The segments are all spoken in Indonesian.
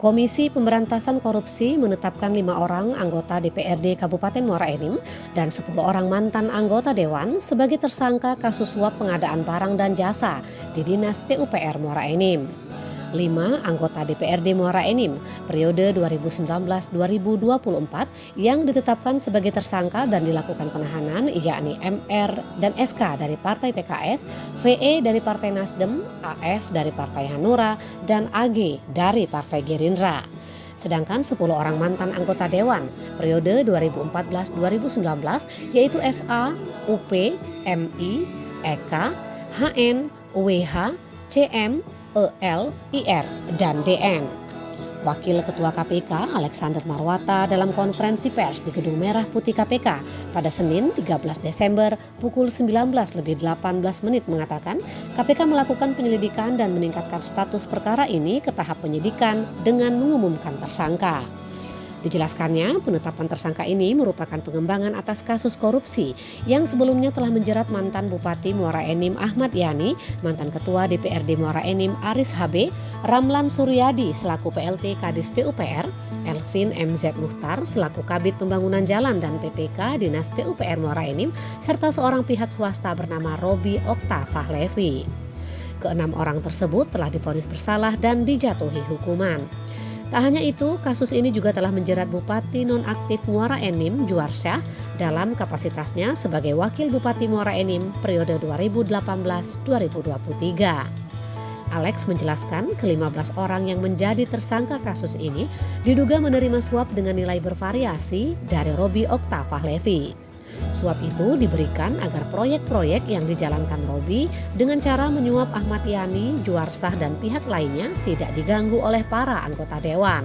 Komisi Pemberantasan Korupsi menetapkan 5 orang anggota DPRD Kabupaten Muara Enim dan 10 orang mantan anggota Dewan sebagai tersangka kasus suap pengadaan barang dan jasa di Dinas PUPR Muara Enim. 5 anggota DPRD Muara Enim periode 2019-2024 yang ditetapkan sebagai tersangka dan dilakukan penahanan yakni MR dan SK dari Partai PKS, VE dari Partai Nasdem, AF dari Partai Hanura, dan AG dari Partai Gerindra. Sedangkan 10 orang mantan anggota Dewan periode 2014-2019 yaitu FA, UP, MI, EK, HN, WH, CM, EL, IR, dan DN. Wakil Ketua KPK Alexander Marwata dalam konferensi pers di Gedung Merah Putih KPK pada Senin 13 Desember pukul 19:18 mengatakan KPK melakukan penyelidikan dan meningkatkan status perkara ini ke tahap penyidikan dengan mengumumkan tersangka. Dijelaskannya, penetapan tersangka ini merupakan pengembangan atas kasus korupsi yang sebelumnya telah menjerat mantan Bupati Muara Enim Ahmad Yani, mantan Ketua DPRD Muara Enim Aris HB, Ramlan Suryadi selaku PLT Kadis PUPR, Elvin MZ Muhtar selaku Kabid Pembangunan Jalan dan PPK Dinas PUPR Muara Enim, serta seorang pihak swasta bernama Robi Okta Fahlevi. Keenam orang tersebut telah divonis bersalah dan dijatuhi hukuman. Tak hanya itu, kasus ini juga telah menjerat Bupati nonaktif Muara Enim Juarsyah dalam kapasitasnya sebagai Wakil Bupati Muara Enim periode 2018-2023. Alex menjelaskan ke-15 orang yang menjadi tersangka kasus ini diduga menerima suap dengan nilai bervariasi dari Robi Okta Fahlevi. Suap itu diberikan agar proyek-proyek yang dijalankan Robi dengan cara menyuap Ahmad Yani, Juarsah dan pihak lainnya tidak diganggu oleh para anggota Dewan.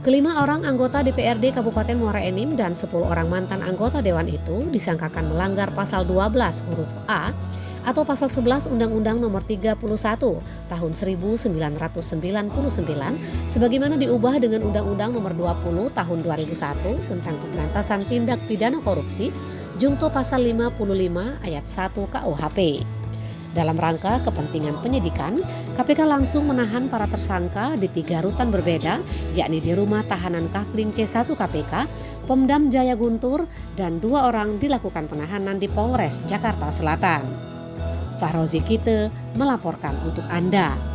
Kelima orang anggota DPRD Kabupaten Muara Enim dan 10 orang mantan anggota Dewan itu disangkakan melanggar pasal 12 huruf A atau pasal 11 Undang-Undang Nomor 31 Tahun 1999 sebagaimana diubah dengan Undang-Undang Nomor 20 Tahun 2001 tentang Pemberantasan Tindak Pidana Korupsi Junto Pasal 55 Ayat 1 KUHP. Dalam rangka kepentingan penyidikan, KPK langsung menahan para tersangka di 3 rutan berbeda, yakni di Rumah Tahanan Kafling C1 KPK, Pemdam Jaya Guntur, dan 2 orang dilakukan penahanan di Polres Jakarta Selatan. Fahrozi Kite melaporkan untuk Anda.